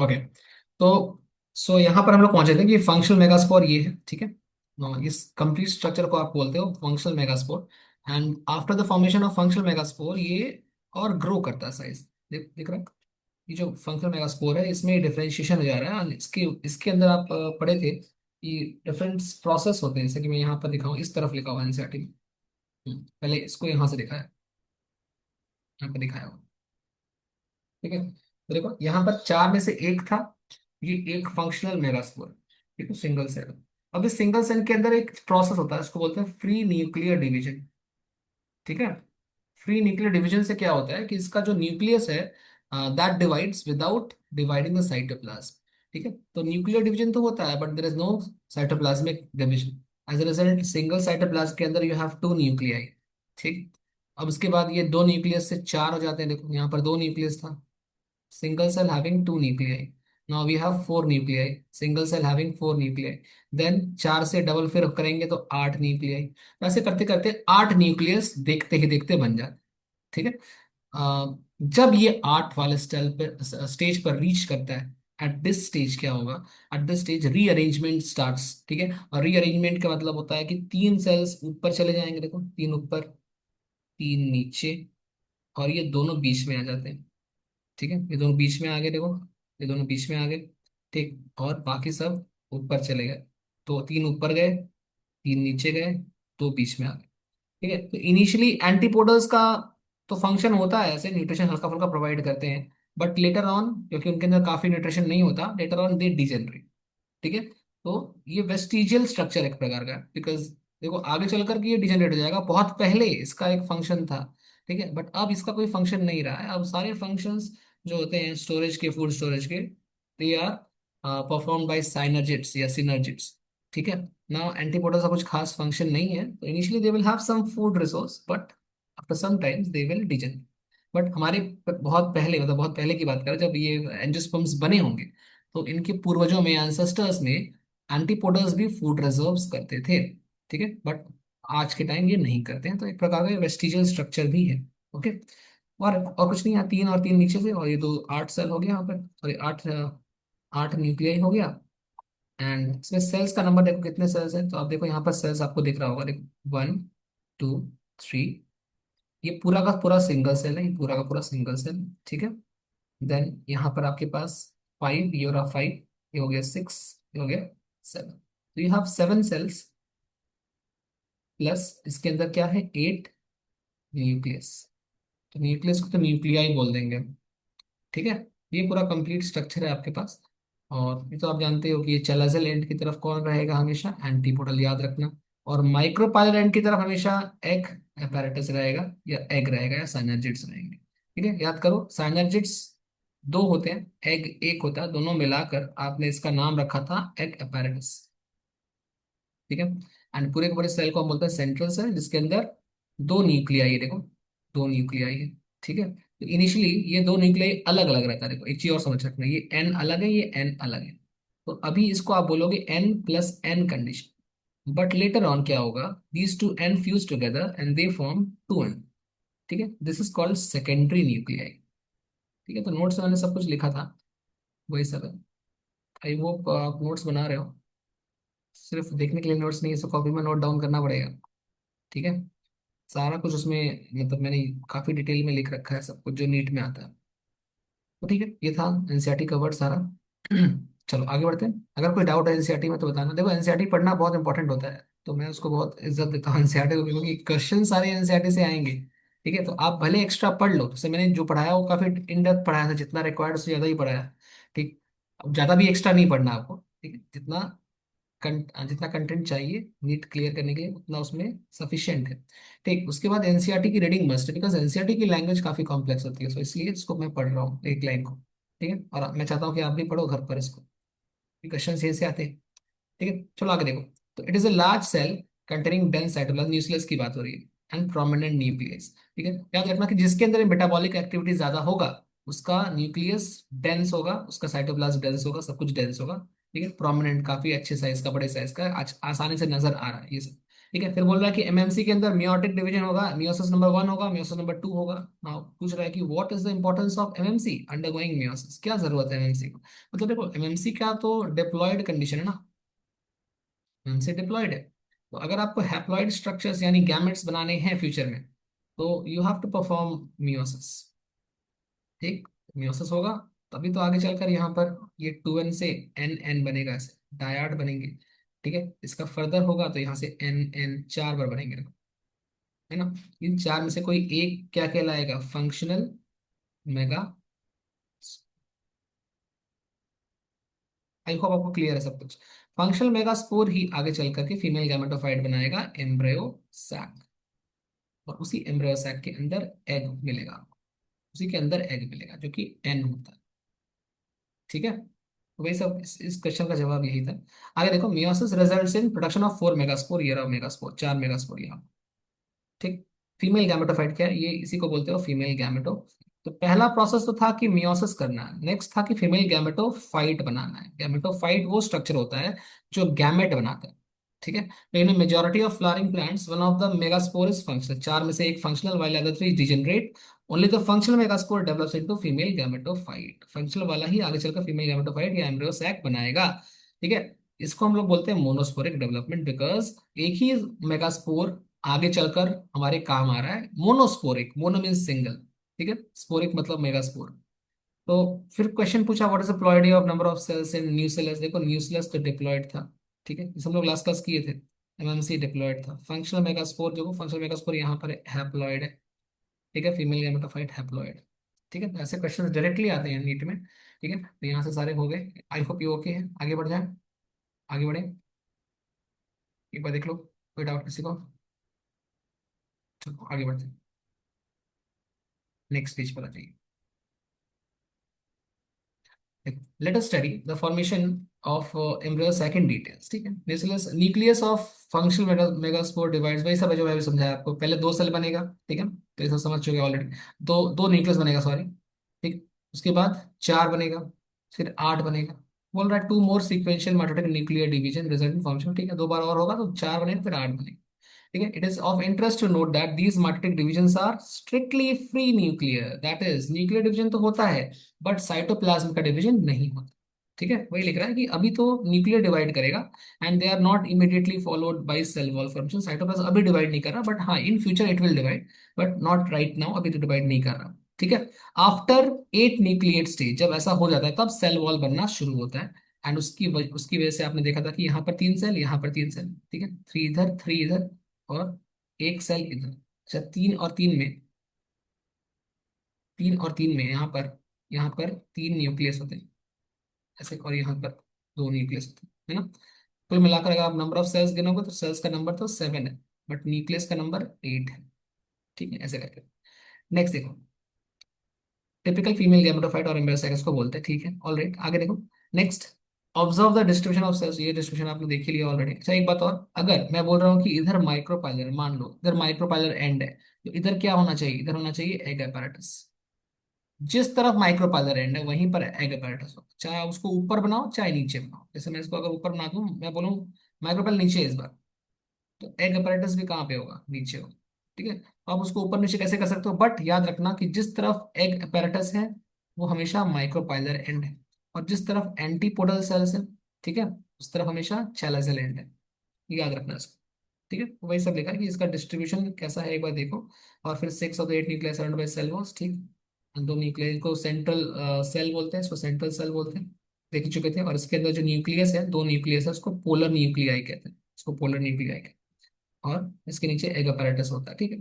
Okay. तो सो यहाँ पर हम लोग पहुंचे थे कि फंक्शनल मेगास्पोर ये है, ठीक है। इस कंप्लीट स्ट्रक्चर को आप बोलते हो functional megaspore. And after the formation of functional megaspore ये और ग्रो करता है साइज। दिख रहा है? ये जो फंक्शनल मेगास्पोर है इसमें डिफरेंशिएशन हो जा रहा है। और इसके इसके अंदर आप पढ़े थे कि डिफरेंट प्रोसेस होते हैं, जैसे कि मैं यहाँ पर दिखाऊँ, इस तरफ लिखा हुआ है एनसीईआरटी में। पहले इसको यहाँ से दिखाया, यहाँ पर दिखाया हुआ, ठीक है। तो देखो यहाँ पर चार में से एक था, ये एक फंक्शनल मेगास्पोर, ठीक है, सिंगल सेल। अब इस सिंगल सेल के अंदर एक प्रोसेस होता है, इसको बोलते हैं फ्री न्यूक्लियर डिवीजन, ठीक है। फ्री न्यूक्लियर डिवीजन से क्या होता है कि इसका जो न्यूक्लियस है that divides without dividing the cytoplasm, ठीक है। तो न्यूक्लियर डिवीजन तो होता है but there is no cytoplasmic division. As a result single cytoplasm के अंदर यू हैव टू न्यूक्लियाई, ठीक। अब उसके बाद ये दो न्यूक्लियस से चार हो जाते हैं, देखो यहाँ पर दो न्यूक्लियस था, single cell having two nuclei. Now we have four nuclei. Single cell having four nuclei. Then चार से डबल फिर करेंगे तो आठ न्यूक्लियाई। ऐसे करते करते आठ न्यूक्लियस देखते ही देखते बन जाते, ठीक है। जब ये आठ वाले स्टेज पर रीच करता है, एट दिस स्टेज क्या होगा, at this stage rearrangement starts, ठीक है। और रीअरेंजमेंट का मतलब होता है कि तीन सेल्स ऊपर चले जाएंगे, देखो तीन ऊपर, तीन नीचे, और ये दोनों बीच में आ जाते हैं, ठीक है। ये दोनों बीच में आ गए, देखो ये दोनों बीच में आ गए, ठीक। और बाकी सब ऊपर चले गए, तो तीन ऊपर गए, तीन नीचे गए, दो बीच में आ गए, ठीक है। तो इनिशियली एंटीपोडल्स का तो फंक्शन होता है ऐसे, न्यूट्रिशन हल्का फुल्का प्रोवाइड करते हैं, बट लेटर ऑन क्योंकि उनके अंदर काफी न्यूट्रिशन नहीं होता, लेटर ऑन दे डिजेनरेट, ठीक है। तो ये वेस्टिजियल स्ट्रक्चर एक प्रकार का है, बिकॉज देखो आगे चल करके ये डिजेनरेट हो जाएगा, बहुत पहले इसका एक फंक्शन था, ठीक है, बट अब इसका कोई फंक्शन नहीं रहा है। अब सारे फंक्शंस जो होते हैं स्टोरेज के, फूड स्टोरेज के, दे आर परफॉर्म बाय साइनर्जिट्स या सिनर्जिट्स, ठीक है। नाउ एंटीपोडल्स का कुछ खास फंक्शन नहीं है, तो initially they will have some food resource but after some times they will degenerate. But हमारे बहुत पहले, मतलब बहुत पहले की बात करें, जब ये एंजियोस्पर्म्स बने होंगे, तो इनके पूर्वजों में, एंसेस्टर्स में एंटीपोडल्स भी फूड रिजर्व्स करते थे, ठीक है। बट आज के टाइम ये नहीं करते हैं, तो एक प्रकार का वेस्टिजियल स्ट्रक्चर भी है, ओके। और कुछ नहीं, यहाँ तीन और तीन नीचे से, और ये दो आठ सेल हो गया यहाँ पर, सॉरी आठ, आठ न्यूक्लियाई हो गया। एंड इसमें सेल्स का नंबर देखो कितने सेल्स हैं, तो आप देखो यहाँ पर सेल्स आपको दिख रहा होगा, देखो वन, टू, थ्री, ये पूरा का पूरा सिंगल सेल है, ये पूरा का पूरा सिंगल सेल, ठीक है। देन यहाँ पर आपके पास फाइव, ये रहा फाइव, ये हो गया सिक्स, ये हो गया सेवन, तो you have seven sales, plus इसके अंदर क्या है, एट न्यूक्लियस। तो न्यूक्लियस को तो न्यूक्लियाई बोल देंगे हम, ठीक है। ये पूरा कंप्लीट स्ट्रक्चर है आपके पास। और ये तो आप जानते हो कि ये चलाजल एंड की तरफ कौन रहेगा, हमेशा एंटीपोडल, याद रखना। और माइक्रोपाइलर एंड की तरफ हमेशा एग apparatus रहेगा, या एग रहेगा, या साइनर्जिड्स रहेंगे, ठीक है। याद करो साइनर्जिड्स दो होते हैं, एग एक होता है, दोनों मिलाकर आपने इसका नाम रखा था एग apparatus, ठीक है। एंड पूरे के पूरे सेल को हम बोलते हैं सेंट्रल सेल, जिसके अंदर दो न्यूक्लियाई है, देखो दो न्यूक्लियाई है, ठीक है। तो इनिशियली ये दो न्यूक्लियाई अलग अलग रहता है, देखो एक चीज और समझ रखना, ये एन अलग है, ये एन अलग है। तो अभी इसको आप बोलोगे N plus N condition, but later on क्या होगा, these two N fuse together and they form two N, ठीक है। This is called secondary nuclei, ठीक है। तो नोट्स में मैंने सब कुछ लिखा था, वही सब है। आई होप आप नोट्स बना रहे हो, सिर्फ देखने के लिए नोट्स नहीं है, इसको कॉपी में नोट डाउन करना पड़ेगा, ठीक है। सारा कुछ उसमें, मतलब मैंने काफी डिटेल में लिख रखा है सब कुछ जो नीट में आता है। तो ठीक है, ये था एनसीईआरटी कवर्ड सारा। चलो आगे बढ़ते हैं। अगर कोई डाउट है एनसीईआरटी में तो बताना। देखो एनसीईआरटी पढ़ना बहुत इंपॉर्टेंट होता है, तो मैं उसको बहुत इज्जत देता हूँ एनसीईआरटी को, क्योंकि क्वेश्चन सारे एनसीईआरटी से आएंगे, ठीक है। तो आप भले एक्स्ट्रा पढ़ लो, जैसे मैंने जो पढ़ाया वो काफी इन डेप्थ पढ़ाया था, जितना रिक्वायर्ड उससे ज्यादा ही पढ़ाया, ठीक। अब ज्यादा भी एक्स्ट्रा नहीं पढ़ना आपको, ठीक है। जितना कंटेंट चाहिए नीट क्लियर करने के लिए उतना उसमें सफिशिएंट है, ठीक। उसके बाद एनसीईआरटी की रीडिंग मस्ट है, बिकॉज एनसीईआरटी की लैंग्वेज काफी कॉम्प्लेक्स होती है, तो इसलिए इसको मैं पढ़ रहा हूँ एक लाइन को, ठीक है। और मैं चाहता हूँ कि आप भी पढ़ो घर पर इसको, क्वेश्चन यहीं से आते हैं, ठीक है। चलो आगे देखो। तो it is a large cell containing dense cytoplasm, nucleus की बात हो रही है, एंड प्रोमिनेंट न्यूक्लियस, ठीक है। याद रखना कि जिसके अंदर मेटाबॉलिक एक्टिविटी ज्यादा होगा उसका न्यूक्लियस डेंस होगा, उसका साइटोप्लाज्म डेंस होगा, सब कुछ डेंस होगा, ठीक है। प्रोमिनेंट काफी अच्छे साइज का, बड़े साइज का, आज आसानी से नजर आ रहा है ये सब। ठीक है, फिर बोल रहा है कि एमएमसी के अंदर मियोटिक डिवीजन होगा, मियोसिस नंबर 1 होगा, मियोसिस नंबर 2 होगा। नाउ पूछ रहा है कि what is the importance of MMC undergoing meiosis, क्या जरूरत है एमएमसी को। मतलब देखो एमएमसी का तो डिप्लॉयड कंडीशन है ना, एमएमसी डिप्लॉयड है। तो अगर आपको हैप्लॉयड स्ट्रक्चर्स यानी गैमेट्स बनाने हैं फ्यूचर में, तो you have to perform meiosis. ठीक, मियोसिस होगा तभी तो आगे चलकर यहाँ पर ये 2n से एन एन बनेगा, ऐसे डायड बनेंगे। ठीक है, इसका फर्दर होगा तो यहाँ से एन एन 4 बार बनेंगे, है ना। इन चार में से कोई एक क्या कहलाएगा, फंक्शनल मेगा। आई होप आपको क्लियर है सब कुछ। फंक्शनल मेगा स्पोर ही आगे चल करके फीमेल गैमेटोफाइट बनाएगा, एम्ब्रियो सैक। और उसी एम्ब्रियो सैक के अंदर एग मिलेगा, उसी के अंदर एग मिलेगा जो कि एन होता है। ठीक है, तो वही सब इस क्वेश्चन का जवाब यही था। आगे देखो, meiosis results in production of 4 megaspore, ये रहा मेगास्पोर, 4 मेगास्पोर यहाँ। ठीक, फीमेल गैमेटोफाइट क्या है, ये इसी को बोलते हो फीमेल गैमेटो। तो पहला प्रोसेस तो था कि मियोसिस करना है, नेक्स्ट था कि फीमेल गैमेटोफाइट बनाना है। गैमेटोफाइट वो स्ट्रक्चर होता है जो गैमेट बनाता है। ठीक है, लेकिन majority of flowering plants one of the megaspore is functional, चार में से एक functional while other three degenerate. Only the functional megaspore develops into female gametophyte, functional वाला ही आगे चलकर फीमेल गैमेटोफाइट या एम्ब्रियो सैक बनाएगा। ठीक है, इसको हम लोग बोलते हैं मोनोस्पोरिक डेवलपमेंट, बिकॉज एक ही मेगास्पोर आगे चलकर हमारे काम आ रहा है। मोनोस्पोरिक, मोनो मीन सिंगल, ठीक है, स्पोरिक मतलब मेगास्पोर। तो फिर क्वेश्चन पूछा what is the ploidy of number of cells in nucleus. देखो न्यूक्लियस तो डिप्लॉयड था, ठीक है, इस हम लोग लास्ट क्लास किए थे। एमएमसी डिप्लॉयड था। फंक्शनल मेगास्पोर, जो फंक्शनल मेगास्पोर यहाँ पर हैप्लॉयड है। ठीक है, फीमेल गैमेटोफाइट हैप्लॉयड। ठीक है, तो ऐसे क्वेश्चन डायरेक्टली आते हैं नीट में। ठीक है, तो यहाँ से सारे हो गए। आई होप ये ओके है, आगे बढ़ जाए, आगे बढ़े। एक बार देख लो, कोई डाउट किसी को। चलो आगे बढ़ते हैं, नेक्स्ट पेज पर आ जाइए। Let us study the formation of embryo sac in details. ठीक है, nucleus of functional megaspore divides, वही सब है जो मैं अभी समझाया आपको। पहले दो सेल बनेगा, ठीक है, तो ये सब समझ चुके ऑलरेडी। दो दो न्यूक्लियस बनेगा, सॉरी। ठीक, उसके बाद चार बनेगा, फिर आठ बनेगा। बोल रहा है two more sequential mitotic nuclear division result in formation. ठीक है, दो बार और होगा तो चार बनेगा, फिर आठ बनेगा। ठीक है, it is of interest to note that these मitotic divisions are strictly free nuclear, that is nuclear division तो होता है बट साइटोप्लाज्म का डिवीजन नहीं होता। ठीक है, वही लिख रहा है कि अभी तो न्यूक्लियर डिवाइड करेगा and they are not immediately followed by cell wall formation. Cytoplasm अभी डिवाइड नहीं कर रहा, बट हाँ in future it will divide, but not right now, अभी तो डिवाइड नहीं कर रहा। ठीक है, आफ्टर 8 न्यूक्लिएट स्टेज, जब ऐसा हो जाता है तब सेल वॉल बनना शुरू होता है। एंड उसकी वजह से आपने देखा था कि यहाँ पर 3 सेल, यहाँ पर 3 सेल, ठीक है, थ्री इधर, थ्री इधर, और एक सेल इधर। अच्छा, तीन और तीन में, तीन और तीन में यहाँ पर 3 न्यूक्लियस होते हैं ऐसे, और यहाँ पर 2 न्यूक्लियस होते हैं, है ना। कुल मिलाकर अगर आप नंबर ऑफ सेल्स गिनोगे तो सेल्स का नंबर तो 7 है, बट न्यूक्लियस का नंबर 8 है। ठीक है, ऐसे करके। नेक्स्ट देखो, टिपिकल फीमेल गैमेटोफाइट और एम्ब्रियोसाइट्स को बोलते हैं। ठीक है, ऑलराइट, आगे देखो। Next, observe the distribution of cells, ये डिस्ट्रीब्यूशन आपने देख ही लिया ऑलरेडी। अच्छा, एक बात और, अगर मैं बोल रहा हूँ कि इधर माइक्रोपाइलर, मान लो इधर माइक्रोपाइलर एंड है, तो इधर क्या होना चाहिए, इधर होना चाहिए एग apparatus। जिस तरफ माइक्रोपाइलर एंड है वहीं पर एग apparatus हो, चाहे उसको ऊपर बनाओ चाहे नीचे बनाओ। जैसे मैं इसको अगर ऊपर बना दूं, मैं बोलूँ माइक्रोपाइलर नीचे है इस बार, तो एग apparatus भी कहाँ पे होगा, नीचे होगा। ठीक है, तो आप उसको ऊपर नीचे कैसे कर सकते हो, बट याद रखना कि जिस तरफ एग apparatus है वो हमेशा माइक्रोपाइलर एंड है, और जिस तरफ एंटीपोडल सेल्स है, ठीक है, उस तरफ हमेशा चैलाजियल एंड है। ये याद रखना इसको। ठीक है, तो वही सब लिखा है कि इसका डिस्ट्रीब्यूशन कैसा है, एक बार देखो। और फिर 6 of the 8 nucleus surround by cell walls. ठीक, दो न्यूक्लियस को सेंट्रल सेल बोलते हैं, इसको सेंट्रल सेल बोलते हैं, देख ही चुके थे। और इसके अंदर जो न्यूक्लियस है, दो न्यूक्लियस है, उसको पोलर न्यूक्लियाई कहते हैं, इसको पोलर न्यूक्लियाई कहते हैं। और इसके नीचे एग apparatus होता है। ठीक है,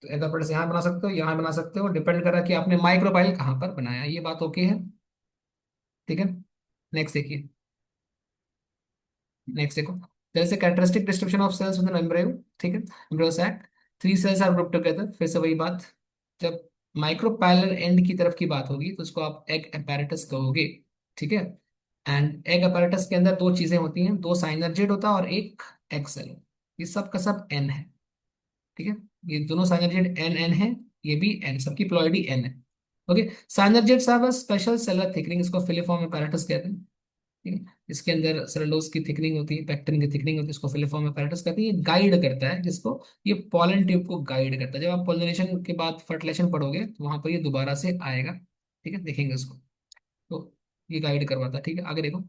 तो एग apparatus यहाँ बना सकते हो, यहाँ बना सकते हो, डिपेंड कर रहा है कि आपने माइक्रोपाइल कहाँ पर बनाया, ये बात ओके है। ठीक है, नेक्स्ट देखिए। नेक्स्ट देखो, there is a characteristic distribution of cells within embryo। ठीक है, embryo sac, 3 cells are grouped together। फिर से वही बात, जब माइक्रोपाइलर एंड की तरफ की बात होगी तो उसको आप एग apparatus कहोगे। ठीक है, एंड एग apparatus के अंदर दो चीजें होती हैं, दो साइनर्जेट होता है और एक एग सेल। ये सब का सब एन है। ठीक है, ये दोनों साइनर्जेट एन एन है, ये भी एन, सबकी प्लॉइडी एन है। Okay, साइनर्जेट्स have a special cellular thickening, इसको फिलिफॉर्म apparatus कहते हैं। ठीक है। इसके अंदर सेलुलोज की थिकनिंग होती है, पेक्टिन की थिकनिंग होती है, इसको फिलिफॉर्म apparatus कहते हैं। ये गाइड करता है जिसको, ये पॉलन ट्यूब को गाइड करता है। जब आप पॉलिनेशन के बाद फर्टिलाइजेशन पढ़ोगे तो वहां पर ये दोबारा से आएगा, ठीक है, देखेंगे उसको। तो ये गाइड करवाता है, ठीक है। आगे देखो,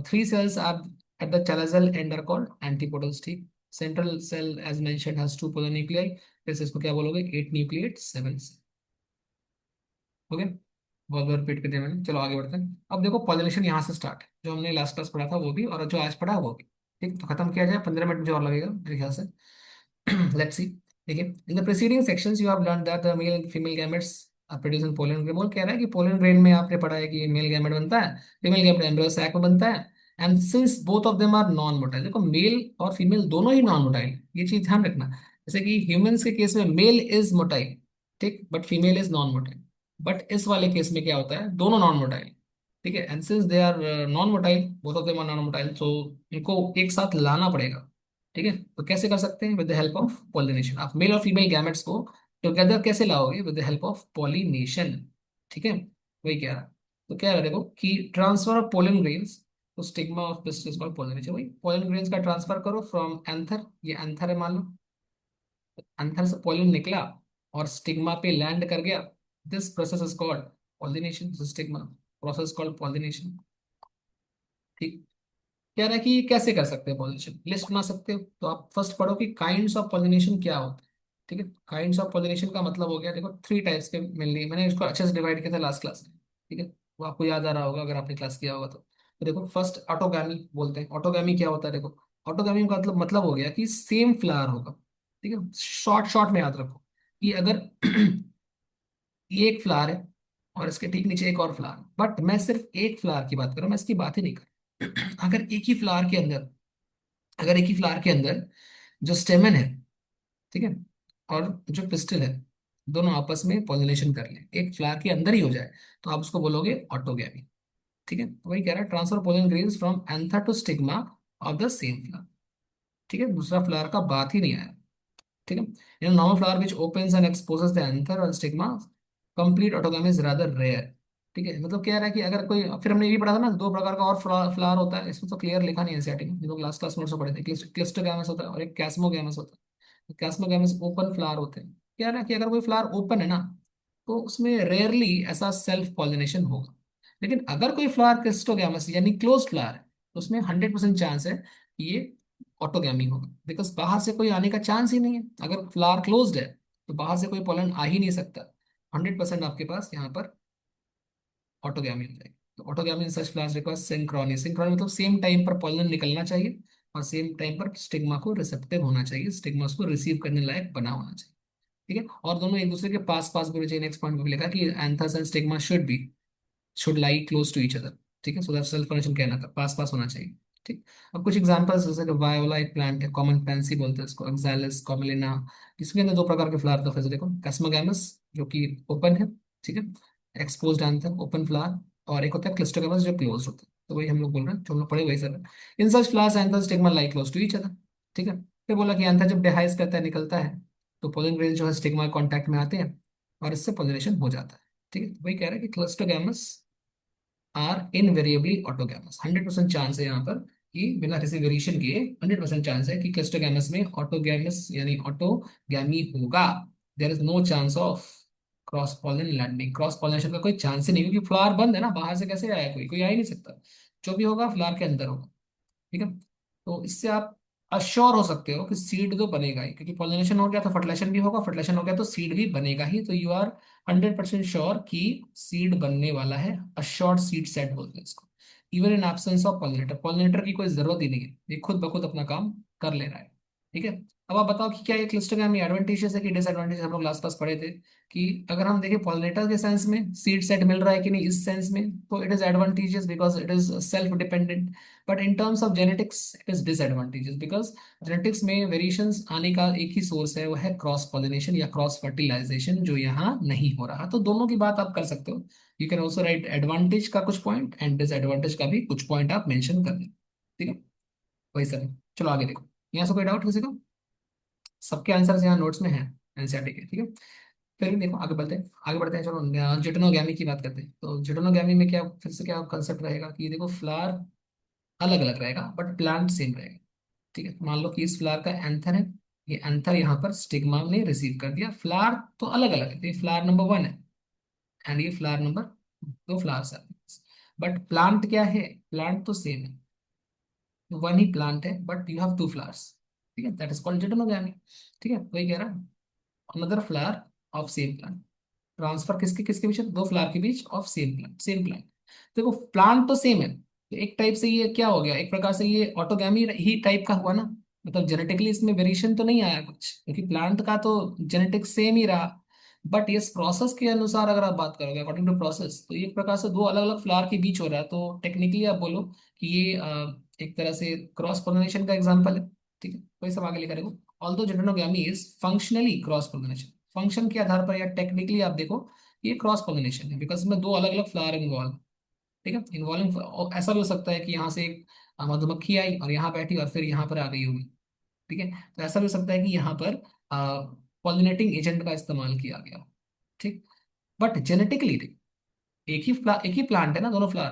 three cells are at the chalazal end are called antipodals, ठीक। Central cell as mentioned has two polar nuclei, फिर से इसको क्या बोलोगे, एट न्यूक्लिएट सेवन। ओके, बहुत बार रिपीट कर दिया मैंने, चलो आगे बढ़ते हैं। अब देखो पॉलिनेशन यहाँ से स्टार्ट है, जो हमने लास्ट क्लास पढ़ा था वो भी, और जो आज पढ़ा वो भी। ठीक, तो खत्म किया जाए, 15 मिनट मुझे और लगेगा मेरे ख्याल से। Let's see. देखिए, in the preceding sections you have learn that the male and female gametes are produce in pollen grain. कह रहा है कि पोलन ग्रेन में आपने पढ़ा है कि मेल गैमेट बनता है, फीमेल गैमेट एम्ब्रियो सैक में बनता है। And since both of them are non motile, देखो मेल और फीमेल दोनों ही नॉन मोटाइल, ये चीज ध्यान रखना। जैसे कि ह्यूमंस के केस में मेल इज मोटाइल, ठीक, but female is non motile. But इस वाले केस में क्या होता है, दोनों नॉन मोटाइल, ठीक है। And since they are non motile, both of them are non motile, तो इनको एक साथ लाना पड़ेगा, ठीक है। तो कैसे कर सकते हैं, with the help of pollination. आप मेल और फीमेल गैमेट्स को टुगेदर कैसे लाओगे, with the help of pollination, ठीक है। वही कह रहा, तो कह रहा देखो कि ट्रांसफर ऑफ पोलन ग्रेन्स, तो स्टिग्मा ऑफ पिस्टिस कॉल्ड पॉलिनेशन। वही पोलन ग्रेन्स का ट्रांसफर करो फ्रॉम एंथर, ये एंथर है मान लो, एंथर से पोलन निकला और स्टिग्मा पे लैंड कर गया, this process is called pollination, stigma process called pollination, ठीक। कह रहा है कि कैसे कर सकते हैं पॉलिनेशन, लिस्ट बना सकते हो, तो आप फर्स्ट पढ़ो कि काइंड्स ऑफ पॉलिनेशन क्या होता है, ठीक है। काइंड्स ऑफ पॉलिनेशन का मतलब हो गया, देखो थ्री टाइप्स के मिलनी, मैंने इसको अच्छे से डिवाइड किया था लास्ट क्लास में, ठीक है। वो आपको याद आ रहा होगा अगर आपने क्लास किया होगा तो देखो फर्स्ट ऑटोगैमी बोलते हैं। ऑटोगैमी क्या होता है, देखो ऑटोगैमी का मतलब हो गया कि सेम फ्लावर होगा, ठीक है। शॉर्ट शॉर्ट में याद रखो कि अगर ये एक फ्लावर है और इसके ठीक नीचे एक और फ्लावर, बट मैं सिर्फ एक फ्लावर की बात कर रहा हूँ, मैं इसकी बात ही नहीं कर रहा। अगर एक ही फ्लावर के अंदर जो स्टेमन है, ठीक है, और जो पिस्टल है, दोनों आपस में पॉलिनेशन कर लें, एक फ्लावर के अंदर ही हो जाए, तो आप उसको बोलोगे ऑटोगैमी, ठीक है। तो वही कह रहा है, transfer pollen grains from anther to stigma of the same flower, ठीक है। दूसरा फ्लावर का बात ही नहीं आया, ठीक है। In normal flower which opens and exposes the anther और stigma, complete autogamy is rather rare, ठीक है। मतलब कह रहा है कि अगर कोई, फिर हमने ये भी पढ़ा था ना, दो प्रकार का और फ्लावर होता है, इसमें तो क्लियर लिखा नहीं है एनसीईआरटी में, जो लास्ट क्लास में पढ़े थे, क्लिस्टोगैमस होता है और एक कैस्मोगैमस होता है। कैस्मोगैमस ओपन फ्लावर होते हैं। कह रहा है कि अगर कोई फ्लावर ओपन है ना, तो उसमें रेयरली ऐसा सेल्फ पॉलिनेशन होगा। लेकिन अगर कोई फ्लावर क्रिस्टोगैमस यानी क्लोज फ्लावर है, तो उसमें 100% चांस है कि ये ऑटोगैमी होगा, बिकॉज बाहर से कोई आने का चांस ही नहीं है। अगर फ्लावर क्लोज्ड है तो बाहर से कोई पॉलन आ ही नहीं सकता, 100% आपके पास यहाँ पर ऑटोगैमी हो जाएगी। तो ऑटोगैमी इन such flowers requires Synchrony, Synchrony मतलब सेम टाइम पर पॉलन निकलना चाहिए और सेम टाइम पर स्टिग्मा को रिसेप्टिव होना चाहिए, स्टिग्मा उसको रिसीव करने लायक बना होना चाहिए, ठीक है। और दोनों एक दूसरे के पास पास भी होने चाहिए। नेक्स्ट पॉइंट में भी लिखा कि anthers and stigma should lie close to each other, ठीक है, सो दैट सेल्फ फॉर्मेशन कहना था, पास पास होना चाहिए, ठीक। अब कुछ एग्जांपल्स, जैसे कि वायोला एक प्लांट है, कॉमन पैंसी बोलते हैं इसको, एक्सैलिस कॉमिलिना, इसके अंदर दो प्रकार के फ्लावर, तो फिर से देखो कैस्मोगैमस जो कि ओपन है, ठीक है, एक्सपोज्ड एंथर ओपन फ्लावर, और एक होता है क्लिस्टोगैमस जो क्लोज होता है। तो वही हम लोग बोल रहे हैं, जो हम लोग पढ़े वही sir. In such flowers anther stigma lie close to each other, ठीक है। फिर बोला कि एंथर जब डिहाइस करता है, निकलता है, तो पोलन ग्रेन जो है स्टिग्मा कांटेक्ट में आते हैं और इससे पोलिनेशन हो जाता है, ठीक है। तो वही कह रहा है कि क्लिस्टोगैमस आर इनवेरिएबली ऑटोगैमस, 100% चांस है यहाँ पर कि बिना किसी वेरिएशन के 100% चांस है कि क्लिस्टोगैमस में ऑटोगैमस यानी ऑटोगैमी होगा। There is no chance of cross pollen landing, cross pollination का कोई चांस ही नहीं, क्योंकि फ्लावर बंद है ना, बाहर से कैसे आया, कोई कोई आ ही नहीं सकता। जो भी होगा फ्लावर के अंदर होगा, ठीक है। तो इससे आप अश्योर हो सकते हो कि सीड तो बनेगा ही, क्योंकि पॉलिनेशन हो गया तो फर्टिलाइजेशन भी होगा, फर्टिलाइजेशन हो गया तो सीड भी बनेगा ही, तो यू आर 100% श्योर कि सीड बनने वाला है। अश्योर्ड सीड सेट बोलते हैं इसको, even in absence of pollinator, pollinator की कोई जरूरत ही नहीं है, ये खुद ब खुद अपना काम कर ले रहा है, ठीक है। अब आप बताओ कि क्या ये क्लिस्टोग्रामी एडवांटेजेस है कि डिसएडवांटेज, हम लोग लास्ट पास पढ़े थे कि अगर हम देखें पॉलिनेटर के सेंस में सीड सेट मिल रहा है कि नहीं, इस सेंस में तो it is advantages because it is self dependent. But in terms of genetics it is disadvantages, because genetics में वेरिएशंस आने का एक ही सोर्स है, वो है क्रॉस पॉलिनेशन या क्रॉस फर्टिलाइजेशन, जो यहाँ नहीं हो रहा। तो दोनों की बात आप कर सकते हो, you can also right advantage का कुछ पॉइंट एंड डिसएडवांटेज का भी कुछ पॉइंट आप मेंशन कर दें, ठीक है। वही सर, चलो आगे देखो, यहाँ से कोई डाउट किसी को, सबके आंसर्स यहाँ नोट्स में है एनसीईआरटी के, ठीक है। फिर देखो आगे बढ़ते हैं, आगे बढ़ते हैं, चलो जिटोनोगैमी की बात करते हैं। तो जिटोनोगैमी में क्या, फिर से क्या कंसेप्ट रहेगा कि देखो फ्लावर अलग अलग रहेगा बट प्लांट सेम रहेगा। ठीक है, मान लो कि इस फ्लावर का एंथर है, ये एंथर यहाँ पर स्टिग्मा ने रिसीव कर दिया। फ्लावर तो अलग अलग है, तो ये फ्लावर नंबर 1 है एंड ये फ्लावर नंबर, दो फ्लावर्स है, बट प्लांट क्या है, प्लांट तो सेम है, वन ही प्लांट है but you have two flowers. ठीक है, दैट इज कॉल्ड जिटोनोगैमी। ठीक है, वही कह रहा है, another flower of same plant. Transfer किसके किसके बीच है, दो फ्लावर के बीच of same plant, same plant. देखो प्लांट तो सेम है, तो एक टाइप से ये क्या हो गया, एक प्रकार से ये ऑटोगैमी ही टाइप का हुआ ना। मतलब जेनेटिकली इसमें वेरिएशन तो नहीं आया कुछ, क्योंकि प्लांट का तो जेनेटिक सेम ही रहा। बट इस प्रोसेस के अनुसार अगर आप बात करोगे अकॉर्डिंग टू प्रोसेस, तो ये एक प्रकार से दो अलग अलग फ्लावर के बीच हो रहा है, तो टेक्निकली आप बोलो कि ये एक तरह से क्रॉस पोलिनेशन का एग्जाम्पल है। ठीक है, कोई सब आगे लिखा देखो, although geitonogamy is functionally cross pollination, function के आधार पर या टेक्निकली आप देखो ये क्रॉस पोलिनेशन है, बिकॉज इसमें दो अलग अलग फ्लावर इन्वॉल्व। ठीक है, इन्वॉल्विंग ऐसा भी हो सकता है कि यहाँ से एक मधुमक्खी आई और यहाँ बैठी और फिर यहाँ पर आ गई होगी। ठीक है, तो ऐसा भी हो सकता है कि यहाँ पर पॉलिनेटिंग एजेंट का इस्तेमाल किया गया। ठीक, बट जेनेटिकली एक ही प्लांट है ना दोनों फ्लावर,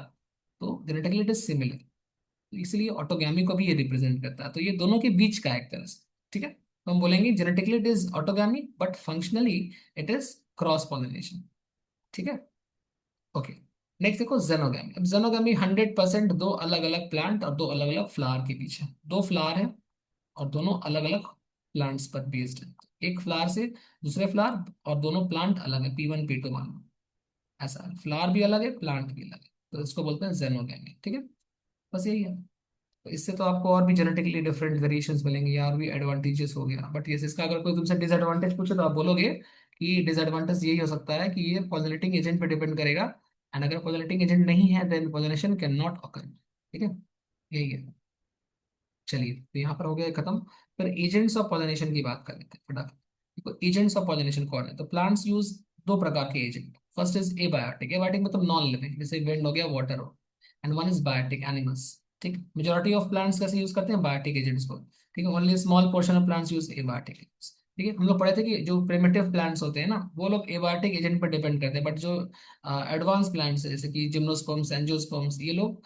तो जेनेटिकली इट इज सिमिलर, तो इसलिए ऑटोगैमी को भी ये रिप्रेजेंट करता है, तो ये दोनों के बीच का है एक तरह से। ठीक है, तो हम बोलेंगे genetically it is autogamy but functionally it is cross pollination. ठीक है, ओके। नेक्स्ट देखो जेनोगैमी। अब जेनोगैमी 100% दो अलग अलग प्लांट और दो अलग अलग फ्लावर के बीच है, दो फ्लावर है और दोनों अलग अलग प्लांट्स पर बेस्ड है, एक फ्लावर से दूसरे फ्लावर और दोनों प्लांट अलग है, P1 P2 मान लो, ऐसा है, फ्लावर भी अलग है प्लांट भी अलग है, तो इसको बोलते हैं जेनोगैमी। ठीक है, बस यही है। तो इससे तो आपको और भी जेनेटिकली डिफरेंट वेरिएशंस मिलेंगे या और भी एडवांटेजेस हो गया, बट यस इसका अगर कोई तुमसे डिसएडवांटेज पूछे तो आप बोलोगे कि डिसएडवांटेज यही हो सकता है कि ये पॉलिनेटिंग एजेंट पे डिपेंड करेगा, एंड अगर पॉलिनेटिंग एजेंट नहीं है then pollination can not occur. ठीक है, यही है। चलिए, तो यहाँ पर हो गया खत्म। फिर एजेंट्स ऑफ पॉलिनेशन की बात कर लेते हैं फटाफट। देखो एजेंट्स ऑफ पॉलिनेशन कौन है, तो प्लांट्स यूज दो प्रकार के agent. First is abiotic, abiotic मतलब नॉन लिविंग, जैसे विंड हो गया, वाटर हो। And one is biotic, animals. ठीक, मेजोरिटी ऑफ प्लांट्स कैसे यूज करते हैं, बायोटिक एजेंट्स को। ठीक है, only small portion of plants use abiotic. ठीक है, हम लोग पढ़े थे कि जो प्रिमिटिव प्लांट्स होते हैं ना वो लोग एबायोटिक एजेंट पर डिपेंड करते हैं, बट जो एडवांस प्लांट्स है जैसे कि जिम्नोस्पर्म्स, एंजियोस्पर्म्स, ये लोग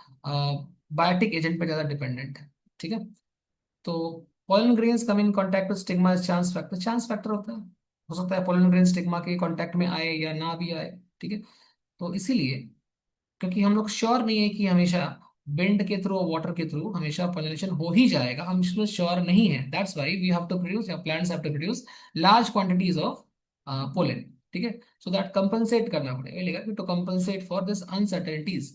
बायोटिक एजेंट पर ज्यादा डिपेंडेंट है। ठीक है, तो pollen grains come in contact with stigma is chance factor, chance factor होता है, हो सकता है पोलन ग्रेन स्टिग्मा के कांटेक्ट में आए या ना भी आए। ठीक है, तो इसीलिए क्योंकि हम लोग श्योर नहीं है कि हमेशा विंड के थ्रू और वाटर के थ्रू हमेशा पॉलिनेशन हो ही जाएगा, हम इसमें श्योर नहीं है, that's why we have to produce या plants have to produce large quantities of pollen. ठीक है, सो दैट कंपनसेट करना पड़ेगा, लिखा है to compensate for this uncertainties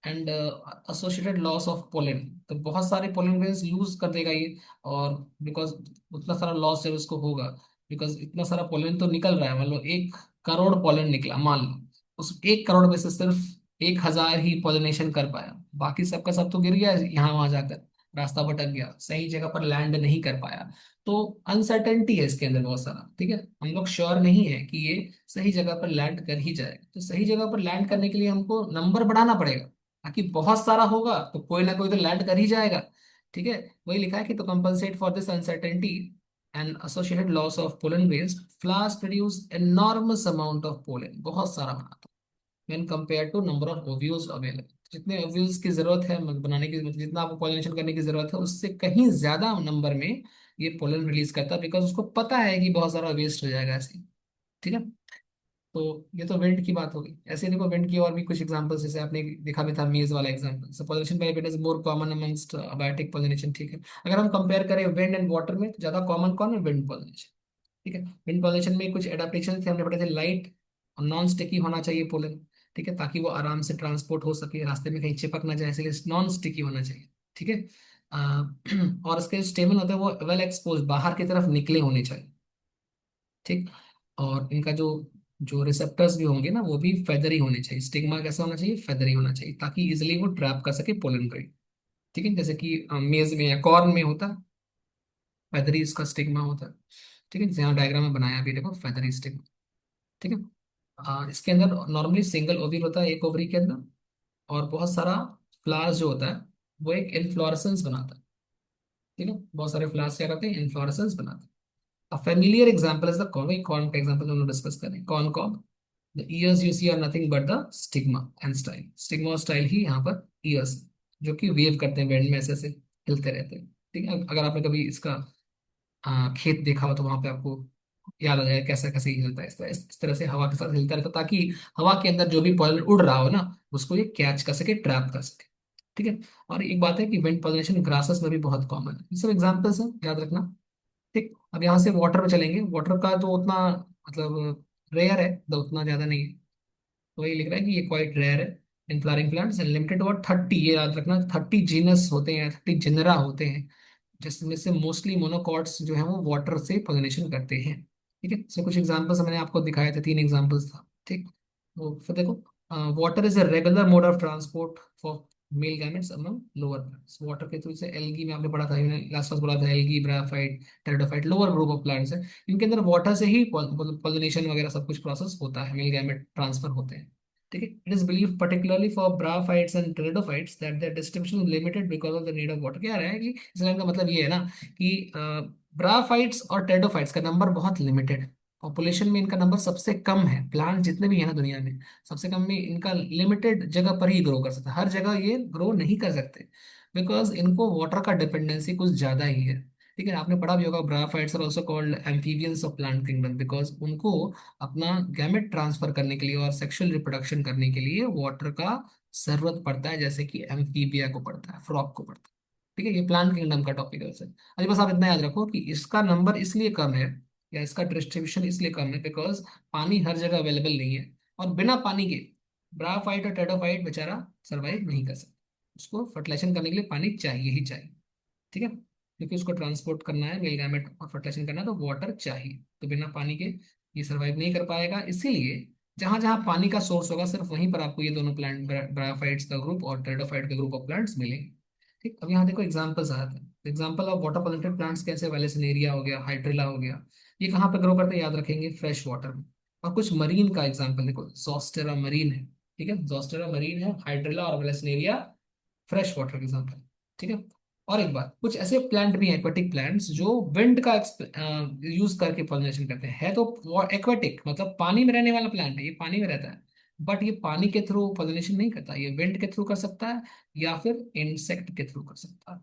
and associated loss of pollen, तो बहुत सारे पोलन ग्रेन्स लूज कर देगा ये, और बिकॉज उतना सारा लॉस जब इसको होगा, बिकॉज इतना सारा पोलन तो निकल रहा है, मान लो 1 करोड़ पोलन निकला, मान लो उस 1 करोड़ में से सिर्फ 1,000 ही पॉलिनेशन कर पाया, बाकी सबका सब तो गिर गया यहाँ वहां जाकर, रास्ता भटक गया, सही जगह पर लैंड नहीं कर पाया। तो अनसर्टेनिटी है इसके अंदर बहुत सारा। ठीक है, हम लोग श्योर नहीं है कि ये सही जगह पर लैंड कर ही जाएगा, तो सही जगह पर लैंड करने के लिए हमको नंबर बढ़ाना पड़ेगा, ताकि बहुत सारा होगा तो कोई ना कोई तो लैंड कर ही जाएगा। ठीक है, वही लिखा है कि तो compensate for this uncertainty and associated loss of pollen grains, flowers produce enormous amount of pollen, बहुत सारा बनाता है when compare to number of ovules available, जितने ओव्यूल्स की जरूरत है बनाने की, मतलब जितना आपको पॉलिनेशन करने की जरूरत है उससे कहीं ज्यादा नंबर में ये पोलन रिलीज करता है, बिकॉज उसको पता है कि बहुत सारा वेस्ट हो जाएगा ऐसे ही। ठीक है, तो ये तो विंड की बात होगी, ऐसे ही देखो विंड की और भी कुछ एग्जांपल्स, जैसे आपने देखा भी था मेज वाला example, so pollination by wind is more common amongst abiotic pollination. ठीक है, अगर हम कंपेयर करें विंड एंड वाटर में तो ज्यादा कॉमन कौन है, विंड पॉलिनेशन। ठीक है, विंड पॉलिनेशन में कुछ एडाप्टेशन थे हमने पढ़े थे, लाइट और नॉन स्टिकी होना चाहिए पोलन। ठीक है, ताकि वो आराम से ट्रांसपोर्ट हो सके, रास्ते में कहीं चिपक ना जाए, इसलिए नॉन स्टिकी होना चाहिए। ठीक है, और इसके स्टेमन होते हैं वो वेल एक्सपोज, बाहर की तरफ निकले होने चाहिए। ठीक, और इनका जो जो रिसेप्टर्स भी होंगे ना वो भी फेदरी होने चाहिए, स्टिग्मा कैसा होना चाहिए, फेदरी होना चाहिए, ताकि इजिली वो ट्रैप कर सके पोलन ग्रेन। ठीक है, जैसे कि मेज में या कॉर्न में होता है फेदरी इसका स्टिग्मा होता है। ठीक है, जैसे यहाँ डायग्राम में बनाया भी देखो फेदरी स्टिग्मा। ठीक है, इसके अंदर नॉर्मली सिंगल ओव्यूल होता है एक ओवरी के अंदर, और बहुत सारा फ्लावर्स जो होता है वो एक इन्फ्लोरेसेंस बनाता है। ठीक है, बहुत सारे फ्लावर्स क्या करते हैं, इन्फ्लोरेसेंस बनाते हैं। A familiar example is the corn, वही corn का एग्जाम्पल हम लोग डिस्कस करें, कौन corn. The ears you see are nothing but the stigma and style, stigma और style ही यहाँ पर ears है। जो कि वेव करते हैं विंड में, ऐसे ऐसे हिलते रहते हैं। ठीक है, अगर आपने कभी इसका खेत देखा हो तो वहां पे आपको याद आ जाए कैसा कैसे ही हिलता है। इस तरह से हवा के साथ हिलता रहता है, ताकि हवा के अंदर जो भी पॉलन उड़ रहा हो ना, उसको ये कैच कर सके, ट्रैप कर सके। ठीक है। और एक बात है कि विंड पॉलिनेशन ग्रासेस में भी बहुत कॉमन है। ये सब एग्जाम्पल्स हैं, याद रखना। ठीक, अब यहाँ से वाटर में चलेंगे। वाटर का तो उतना मतलब रेयर है, तो उतना ज्यादा नहीं है। तो ये लिख रहा है कि ये क्वाइट रेयर है in flowering plants and limited और 30, ये याद रखना, 30 जीनस होते हैं, 30 जिनरा होते हैं, जिसमें से मोस्टली मोनोकॉट्स जो है वो वाटर से पॉलिनेशन करते हैं। ठीक है, इसमें कुछ एग्जांपल्स मैंने आपको दिखाए थे, 3 एग्जांपल्स था। ठीक, तो फिर देखो, water is a regular mode of transport for male gametes among lower plants. Water के थ्रू से एल्गी में आपने पढ़ा था, लास्ट क्लास बोला था, algae, bryophyte, pteridophyte, lower group of plants है। इनके अंदर वाटर से ही पॉलिनेशन वगैरह सब कुछ प्रोसेस होता है, मेल गैमेट ट्रांसफर होते हैं। ठीक है, it is believe particularly for bryophytes and pteridophytes that there distribution limited because of the need of water. क्या रहा है कि इस लाइन का मतलब ये है ना कि ब्रायोफाइट्स और टेरिडोफाइट्स का नंबर बहुत लिमिटेड है। पॉपुलेशन में इनका नंबर सबसे कम है, प्लांट जितने भी है ना दुनिया में, सबसे कम में इनका लिमिटेड जगह पर ही ग्रो कर सकता है, हर जगह ये ग्रो नहीं कर सकते, बिकॉज इनको वाटर का डिपेंडेंसी कुछ ज्यादा ही है। ठीक है, आपने पढ़ा भी होगा, bryophytes are also called amphibians of plant kingdom, because उनको अपना गैमेट ट्रांसफर करने के लिए और सेक्सुअल रिप्रोडक्शन करने के लिए वाटर का जरूरत पड़ता है, जैसे कि एम्फीबिया को पड़ता है, फ्रॉग को पड़ता है। ठीक है, ये प्लांट किंगडम का टॉपिक है वैसे। अभी बस आप इतना याद रखो कि इसका नंबर इसलिए कम है, या इसका डिस्ट्रीब्यूशन इसलिए कम है, बिकॉज पानी हर जगह अवेलेबल नहीं है, और बिना पानी के ब्रायोफाइट और टेडोफाइट बेचारा सरवाइव नहीं कर सकता। उसको फर्टिलाइजेशन करने के लिए पानी चाहिए ही चाहिए। ठीक है, क्योंकि उसको ट्रांसपोर्ट करना है, मिल गैमेट और फर्टिलाइजेशन करना है, तो वाटर चाहिए। तो बिना पानी के ये सरवाइव नहीं कर पाएगा। इसीलिए जहां जहां पानी का सोर्स होगा, सिर्फ वहीं पर आपको ये दोनों प्लांट, ब्रायोफाइट्स का ग्रुप और टेरिडोफाइट का ग्रुप ऑफ प्लांट्स मिलेंगे। ठीक, अब यहाँ देखो एग्जाम्पल्स आते हैं। एग्जाम्पल ऑफ वाटर पोलेंटेड प्लांट्स कैसे, वेलेसनेरिया हो गया, हाइड्रिला हो गया। ये कहाँ पे ग्रो करते हैं, याद रखेंगे, फ्रेश वाटर में। और कुछ मरीन का एग्जाम्पल देखो, जोस्टेरा मरीन है। ठीक है, जोस्टेरा मरीन है, हाइड्रिला और वेलेसनेरिया फ्रेश वाटर के एग्जाम्पल। ठीक है, और एक बात, कुछ ऐसे प्लांट भी हैं, एक्वेटिक प्लांट्स, जो विंड का यूज करके पॉलिनेशन करते हैं। है तो एक्वेटिक मतलब पानी में रहने वाला प्लांट है, ये पानी में रहता है, बट ये पानी के थ्रू पॉलिनेशन नहीं करता, ये विंड के थ्रू कर सकता है, या फिर इंसेक्ट के थ्रू कर सकता है।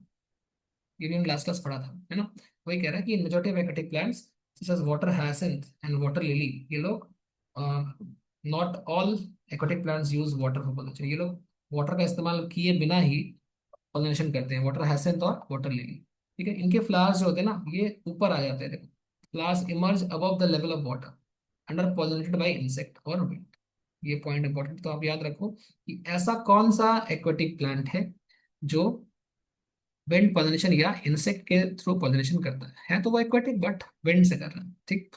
ये भी हमने लास्ट क्लास पढ़ा था, है ना। वही कह रहा है कि majority of aquatic plants such as water hyacinth and water lily, ये लोग, not all aquatic plants use water for pollination. ये लोग वाटर का इस्तेमाल किए बिना ही पॉलिनेशन करते हैं, वाटर हैसेंथ और वाटर लिली। ठीक है, इनके फ्लावर्स जो होते हैं ना, ये ऊपर आ जाते हैं, देखो, flowers emerge above the level of water under pollinated bye insect और विंड। ये पॉइंट इंपॉर्टेंट, तो आप याद रखो कि ऐसा कौन सा एक्वेटिक प्लांट है जो विंड पॉलिनेशन या इंसेक्ट के थ्रू पॉलिनेशन करता है तो वो एक्वेटिक, बट विंड से कर रहा है। ठीक,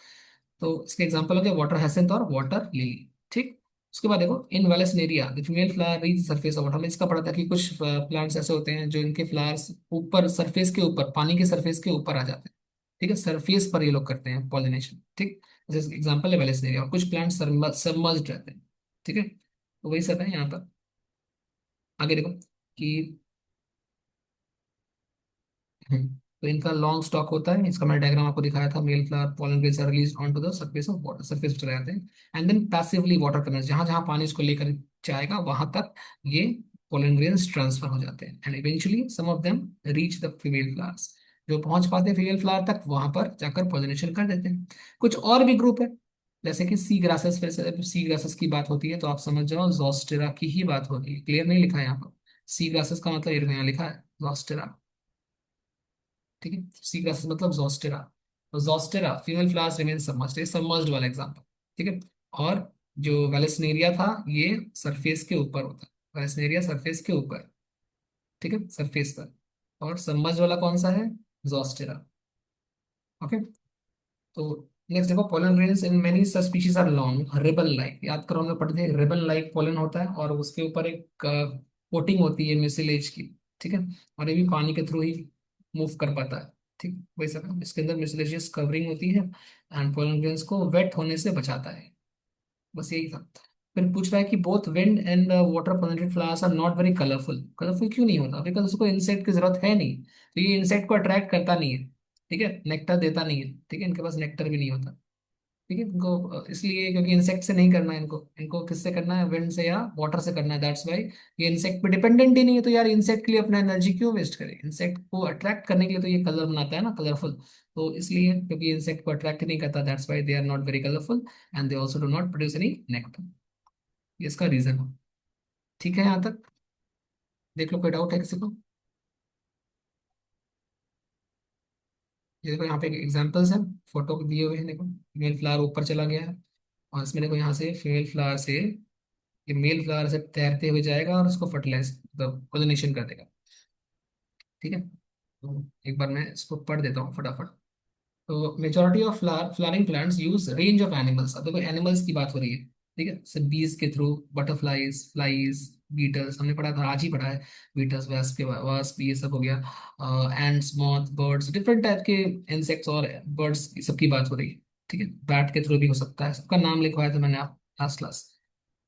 तो इसके एग्जांपल हो गए वाटर हैसेंथ और वाटर लिली। ठीक, उसके बाद देखो, in vallisneria the female flower reach surface of water. हमने इसका पढ़ा था कि कुछ प्लांट्स ऐसे होते हैं जो इनके फ्लावर्स ऊपर सरफेस के ऊपर, पानी के सरफेस के ऊपर आ जाते हैं। ठीक है, सरफेस पर ये लोग करते हैं पॉलिनेशन। ठीक, जैसे एग्जांपल है वेलेसनेरिया, और कुछ प्लांट्स सबमर्ज्ड रहते हैं। ठीक है, तो वही सब है यहाँ पर। आगे देखो कि तो इनका लॉन्ग स्टॉक होता है, इसका मैंने डायग्राम आपको दिखाया था। Male flower pollen grains are release on to the surface of water, surface पर चले जाते हैं, एंड देन पैसिवली वाटर करना, जहां जहां पानी इसको लेकर जाएगा वहां तक ये पोलन ग्रेन्स ट्रांसफर हो जाते हैं, and eventually some of them reach the female flowers. जो पहुंच पाते हैं फीमेल फ्लावर तक, वहां पर जाकर पॉलिनेशन कर देते हैं। कुछ और भी ग्रुप है, जैसे कि सी ग्रासेस। फिर से सी ग्रासेस की बात होती है तो आप समझ जाओ जोस्टेरा की ही बात होती है। क्लियर नहीं लिखा है यहाँ पर, सी ग्रासेस का मतलब ये यहाँ लिखा है जोस्टेरा। ठीक है, सी ग्रासेस मतलब जोस्टेरा। तो Zostera female flowers remain submerged, ये सबमर्ज्ड वाला एग्जांपल। ठीक है, और जो वेलेसनेरिया था ये सरफेस के ऊपर होता है, वेलेसनेरिया सरफेस के ऊपर। ठीक है, सरफेस पर। और सबमर्ज्ड वाला कौन सा है, जोस्टेरा। ओके, तो नेक्स्ट देखो, pollen grains in many such species are long ribbon like. याद करो, हमने पढ़े थे, रिबन लाइक पोलन होता है, और उसके ऊपर एक कोटिंग होती है म्यूसिलेज की। ठीक है, और ये भी पानी के थ्रू ही मूव कर पाता है। ठीक, वही सब है। इसके अंदर म्यूसिलेजियस कवरिंग होती है, एंड पोलन ग्रेन्स को वेट होने से बचाता है। बस यही था। फिर पूछ रहा है कि both wind and water pollinated flowers are not very colourful. Colourful क्यों नहीं होता, बिकॉज उसको इंसेक्ट की जरूरत है नहीं, तो ये इंसेक्ट को अट्रैक्ट करता नहीं है। ठीक है, नेक्टर देता नहीं है। ठीक है, इनके पास नेक्टर भी नहीं होता। ठीक है इनको इसलिए क्योंकि इंसेक्ट से नहीं करना है इनको, इनको किससे करना है, विंड से या वाटर से करना है, दैट्स वाई ये इंसेक्ट पे डिपेंडेंट ही नहीं है। तो यार इंसेक्ट के लिए अपना एनर्जी क्यों वेस्ट करें, इंसेक्ट को अट्रैक्ट करने के लिए तो ये कलर बनाता है ना, कलरफुल। तो इसलिए क्योंकि इंसेक्ट को अट्रैक्ट नहीं करता, that's why they are not very colourful and they also do not produce any nectar. ये इसका रीजन है। ठीक है यहाँ तक, देख लो कोई डाउट है किसी को। ये देखो यहाँ पे एग्जांपल्स हैं, फोटो दिए हुए हैं, देखो मेल फ्लावर ऊपर चला गया है, और इसमें देखो यहाँ से फीमेल फ्लावर से, ये मेल फ्लावर से तैरते हुए जाएगा और उसको फर्टिलाइज मतलब पोलिनेशन कर देगा। ठीक है, तो एक बार मैं इसको पढ़ देता हूँ फटाफट। तो majority of flowering plants use range of animals, अब देखो एनिमल्स की बात हो रही है, ठीक है, से बीज के थ्रू, बटरफ्लाईज, फ्लाईज, बीटल्स हमने पढ़ा था, आज ही पढ़ा है, बीटल्स, वास्प, वास्प ये सब हो गया, ends, moth, birds, different type के इंसेक्ट्स और बर्ड्स सबकी बात हो रही है। ठीक है, बैट के थ्रू भी हो सकता है, सबका नाम लिखवाया था मैंने आप लास्ट क्लास।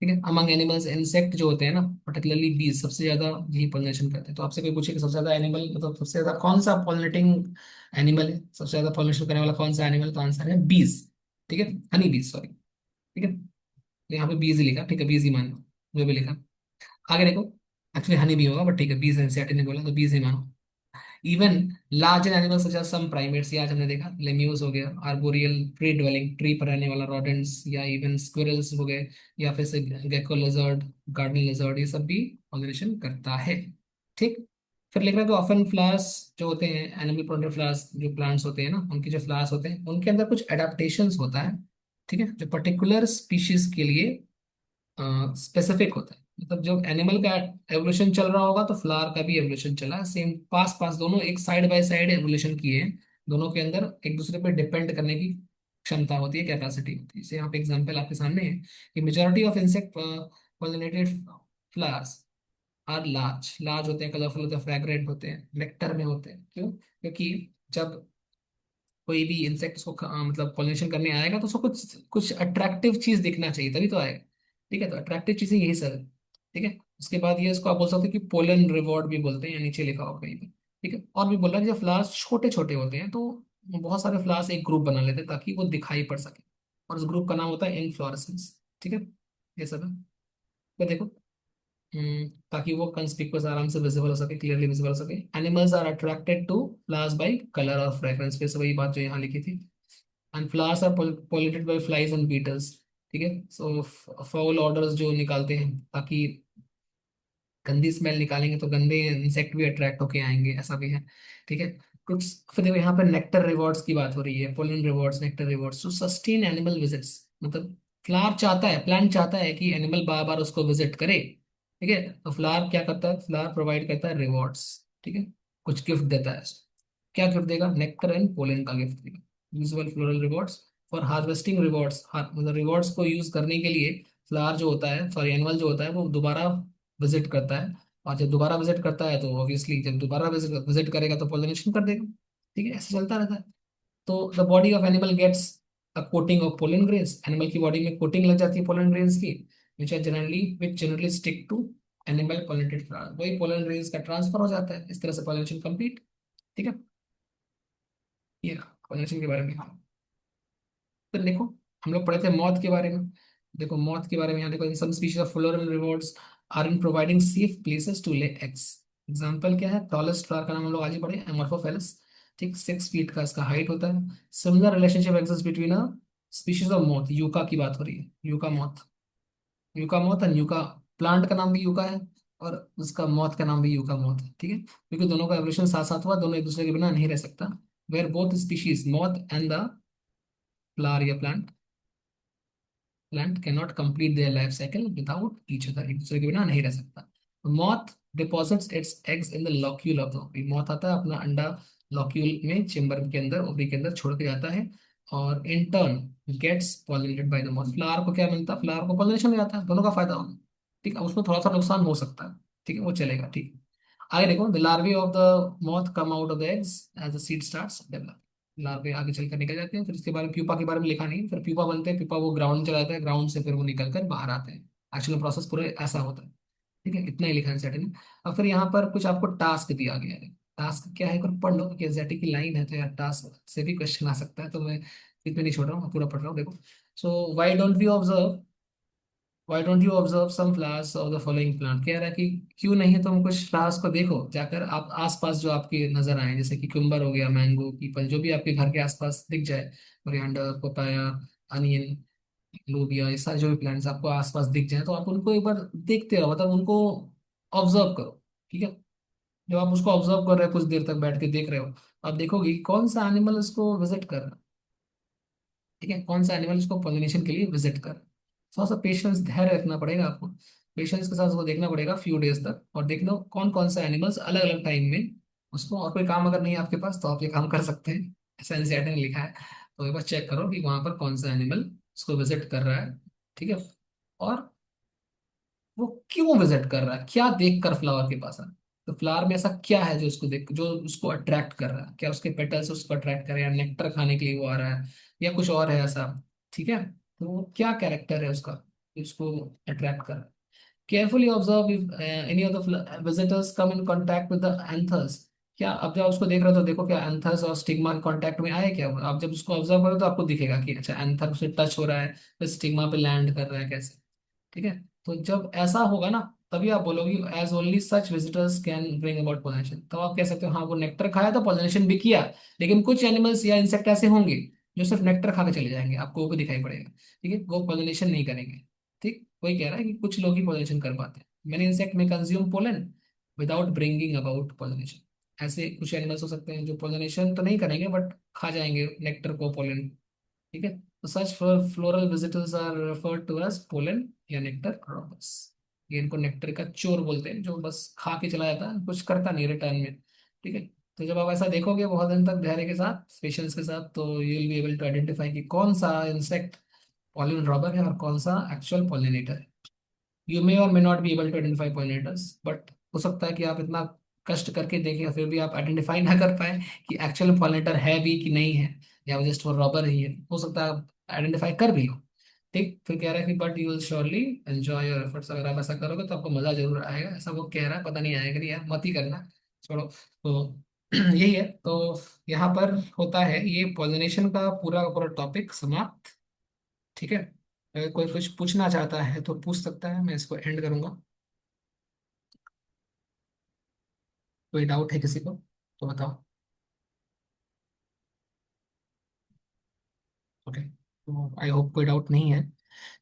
ठीक है, अमंग एनिमल्स इंसेक्ट जो होते हैं ना, पर्टिकुलरली बीज सबसे ज्यादा यही पॉलिनेशन करते हैं। तो आपसे कोई पूछे कि सबसे ज्यादा एनिमल मतलब सबसे ज्यादा कौन सा पॉलिनेटिंग एनिमल है, सबसे ज्यादा पॉलिनेशन करने वाला कौन सा एनिमल, तो आंसर है बीज। ठीक है, हनी बीज, सॉरी। ठीक है, तो यहाँ पे बीज ही लिखा, ठीक है, बीज ही मानो जो भी लिखा। आगे देखो, एक्चुअली हनी भी होगा बट ठीक है, बीज इंसेक्ट ने बोला तो बीज ही मानो। Even larger animals such as some primates, ये आज हमने देखा, लेम्यूज हो गया, आर्बोरियल ट्री ड्वेलिंग, ट्री पर रहने वाला rodents, या इवन स्क्विरल्स हो गए, या फिर से गेको लिजर्ड, गार्डन लिजर्ड, ये सब भी पॉलिनेशन करता है। ठीक, फिर लिख रहे हैं तो ऑफन फ्लावर्स जो होते हैं, एनिमल प्रोडक्ट फ्लावर्स जो प्लांट्स होते हैं ना, उनके जो फ्लावर्स होते हैं उनके अंदर कुछ एडाप्टेशंस होता है। ठीक है, जो पर्टिकुलर स्पीशीज के लिए स्पेसिफिक होता है, मतलब जब एनिमल का एवोल्यूशन चल रहा होगा तो फ्लावर का भी एवोल्यूशन चला है, सेम पास पास दोनों एक साइड बाय साइड एवोल्यूशन किए हैं। दोनों के अंदर एक दूसरे पे डिपेंड करने की क्षमता होती है, कैपेसिटी होती है। जैसे यहाँ पे एग्जांपल आपके सामने है कि majority of insect pollinated flowers are large, large होते हैं, कलरफुल होते हैं, फ्रैग्रेंट होते हैं, नेक्टर में होते हैं। क्यों? क्योंकि जब कोई भी इंसेक्ट उसको मतलब पॉलिनेशन करने आएगा तो उसको कुछ कुछ अट्रैक्टिव चीज दिखना चाहिए तभी तो आएगा। ठीक है, तो अट्रैक्टिव चीजें यही सब है। ठीक है, उसके बाद ये इसको आप बोल सकते हैं कि पोलन रिवॉर्ड भी बोलते हैं, या नीचे लिखा होगा कहीं पे। ठीक है, और भी बोल रहा है कि जब फ्लावर्स छोटे छोटे होते हैं तो बहुत सारे फ्लावर्स एक ग्रुप बना लेते हैं ताकि वो दिखाई पड़ सके, और उस ग्रुप का नाम होता है इनफ्लोरेसेंस। ठीक है, ये सब है। तो देखो, ताकि वो कंस्पिकुअस आराम से विजिबल हो सके, क्लियरली विजिबल हो सके। Animals are attracted to flowers by colour और फ्रेग्रेंस, फिर से वही बात जो यहाँ लिखी थी। And flowers are pollinated by flies and beetles. ठीक है, सो फाउल ऑर्डर्स जो निकालते हैं ताकि गंदी स्मेल निकालेंगे तो गंदे इंसेक्ट भी अट्रैक्ट होके आएंगे, ऐसा भी है। ठीक है, कुछ फिर देखो यहाँ पर नेक्टर रिवॉर्ड्स की बात हो रही है, pollen rewards, nectar rewards to sustain animal visits, मतलब फ्लावर चाहता है, प्लांट चाहता है कि एनिमल बार बार उसको विजिट करे। ठीक है, तो फ्लावर क्या करता है, फ्लावर प्रोवाइड करता है रिवॉर्ड्स। ठीक है, कुछ गिफ्ट देता है। क्या गिफ्ट देगा, नेक्टर एंड पोलन का गिफ्ट देगा। Usual floral rewards for harvesting rewards, मतलब रिवॉर्ड्स को यूज करने के लिए फ्लावर जो होता है, सॉरी एनिमल जो होता है वो दोबारा विजिट करता है। और जब दोबारा विजिट करता है तो ऑब्वियसली जब दोबारा विजिट विजिट करेगा तो पोलिनेशन कर देगा। ठीक है, ऐसे चलता रहता है। तो the body of animal gets a coating of pollen grains, animal की बॉडी में कोटिंग लग जाती है पोलन ग्रेन्स की, which generally stick to animal pollinated flower, वही पोलन ग्रेन्स का ट्रांसफर हो जाता है, इस तरह से पोलिनेशन कंप्लीट। ठीक है, ये पोलिनेशन के बारे में। फिर देखो, हम लोग पढ़े थे मौत के बारे में। देखो मौत के बारे में यहाँ देखो, in some species of floral rewards are in providing safe places to lay eggs. Example क्या है, टॉलेस्ट फ्लावर का नाम हम लोग आज ही पढ़े, एमोर्फोफेलिस। ठीक, 6 फीट का इसका हाइट होता है। Similar relationship exist between a species of moth, yucca की बात हो रही है, yucca moth, yucca moth and yucca, plant का नाम भी यूका है और उसका मौत का नाम भी यूका मौत है। ठीक है, क्योंकि दोनों का एवोल्यूशन साथ साथ हुआ, दोनों एक दूसरे के बिना नहीं रह सकता। Where both species moth and the flower या plant can not complete their life cycle without each other, एक दूसरे के बिना नहीं रह सकता। Moth deposits its eggs in the locule of the ovary, moth आता है अपना अंडा लॉक्यूल में, चेम्बर के अंदर, ओवरी के अंदर छोड़ के जाता है, और in turn gets pollinated by the moth, flower को क्या मिलता है, फ्लावर को पॉलिनेशन हो जाता है, दोनों का फायदा होगा। ठीक है, उसमें थोड़ा सा नुकसान हो सकता है, ठीक है, वो चलेगा। ठीक है, आगे देखो, the larvae of the moth come out of the eggs as the seed starts develop, larvae आगे चलकर निकल जाते हैं। फिर इसके बारे में प्यूपा के बारे में लिखा नहीं, फिर प्यूपा बनते हैं, प्यूपा वो ग्राउंड में चला जाता है, ग्राउंड से फिर वो निकल कर बाहर आते हैं। एक्चुअल प्रोसेस पूरे ऐसा होता है। ठीक है, इतना ही लिखा है सेटिंग में। अब फिर यहाँ पर कुछ आपको टास्क दिया गया है, टास्क क्या है, एक बार पढ़ लो, कि एंजाइटी की लाइन है तो यार टास्क से भी क्वेश्चन आ सकता है, तो मैं इसमें नहीं छोड़ रहा हूँ, पूरा पढ़ रहा हूँ, देखो। So why don't you observe some flowers of the following plant, कह रहा है कि क्यों नहीं तुम कुछ फ्लावर्स को देखो जाकर, आप आसपास जो आपके नजर आए, जैसे कि कुकुम्बर हो गया, मैंगो, पीपल, जो भी आपके घर के आसपास दिख जाए, कोरिएंडर, पपाया, अनियन, लोबिया, ये सारे जो भी प्लांट्स आपको आसपास दिख जाए, तो आप उनको एक बार देखते रहो, मतलब उनको ऑब्जर्व करो, ठीक है। जब आप उसको ऑब्जर्व कर रहे हो, कुछ देर तक बैठ के देख रहे हो, आप देखोगे कि कौन सा एनिमल उसको विजिट कर रहा है, ठीक है, कौन सा एनिमल उसको पॉलिनेशन के लिए विजिट कर। थोड़ा सा पेशेंस, धैर्य रखना पड़ेगा आपको, पेशेंस के साथ उसको देखना पड़ेगा फ्यू डेज तक, और देखना कौन कौन सा एनिमल्स अलग अलग टाइम में उसको, और कोई काम अगर नहीं है आपके पास तो आप ये काम कर सकते हैं, ऐसा एनसीईआरटी ने लिखा है। तो एक बार चेक करो कि वहां पर कौन सा एनिमल उसको विजिट कर रहा है, ठीक है, और वो क्यों विजिट कर रहा है, क्या देख कर फ्लावर के पास आ, तो फ्लावर में ऐसा क्या है जो उसको देख, जो उसको अट्रैक्ट कर रहा है, क्या उसके पेटल्स उसको अट्रैक्ट कर रहे हैं, या नेक्टर खाने के लिए वो आ रहा है, या कुछ और है ऐसा, ठीक है। तो वो क्या कैरेक्टर है उसका जो उसको अट्रैक्ट कर रहा है। Carefully observe if any of the visitors come in contact with the anthers, क्या अब जब उसको देख रहे हो तो देखो क्या एंथर्स और स्टिग्मा के कांटेक्ट में आए क्या, आप जब उसको ऑब्जर्व करो तो आपको दिखेगा कि अच्छा एंथर से टच हो रहा है, फिर स्टिग्मा पे लैंड कर रहा है कैसे, ठीक है। तो जब ऐसा होगा ना, तभी आप बोलोगे as only such visitors can bring about pollination, तब आप कह सकते हो हाँ वो नेक्टर खाया तो पॉलिनेशन भी किया, लेकिन कुछ एनिमल्स या इंसेक्ट ऐसे होंगे जो सिर्फ नेक्टर खा के चले जाएंगे, आपको वो भी दिखाई पड़ेगा, ठीक है, वो पॉलिनेशन नहीं करेंगे। ठीक, वही कह रहा है कि कुछ लोग ही पॉलिनेशन कर पाते हैं, मैनी इंसेक्ट में consume pollen without bringing about pollination, ऐसे कुछ एनिमल्स हो सकते हैं जो पॉलिनेशन तो नहीं करेंगे बट खा जाएंगे नेक्टर को, पोलन, ठीक है। तो such floral visitors are referred to as pollen या नेक्टर ड्रॉपर्स, ये इनको नेक्टर का चोर बोलते हैं, जो बस खा के चला जाता है, कुछ करता नहीं रिटर्न में, ठीक है। तो जब आप ऐसा देखोगे बहुत दिन तक धैर्य के साथ, पेशेंस के साथ, तो you will be able to identify कि कौन सा इंसेक्ट पॉलिन ड्रॉपर है और कौन सा एक्चुअल पॉलिनेटर है। यू मे और may not be able to identify pollinators, but हो सकता है कि आप इतना कष्ट करके देखें और फिर भी आप आइडेंटिफाई ना कर पाए कि एक्चुअल पॉलिनेटर है भी कि नहीं है, या वो जस्ट वो रॉबर ही है, हो सकता है आप आइडेंटिफाई कर भी लो। ठीक, फिर कह रहा है कि but you will surely enjoy your efforts, अगर आप ऐसा करोगे तो आपको मजा जरूर आएगा, ऐसा वो कह रहा है, पता नहीं आएगा नहीं, यार मत ही करना, छोड़ो। तो यही है, तो यहाँ पर होता है ये पॉलिनेशन का पूरा का पूरा टॉपिक समाप्त, ठीक है। अगर कोई कुछ पूछना चाहता है तो पूछ सकता है, मैं इसको एंड करूंगा। कोई डाउट है किसी को तो बताओ। ओके, तो आई होप कोई डाउट नहीं है।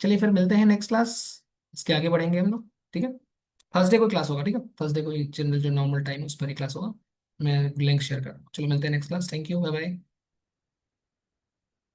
चलिए फिर मिलते हैं नेक्स्ट क्लास, इसके आगे बढ़ेंगे हम लोग, ठीक है। थर्सडे को क्लास होगा, ठीक है, थर्सडे को जनरल जो नॉर्मल टाइम उस पर ही क्लास होगा। मैं लिंक शेयर कर, चलो मिलते हैं next class, thank you, bye bye.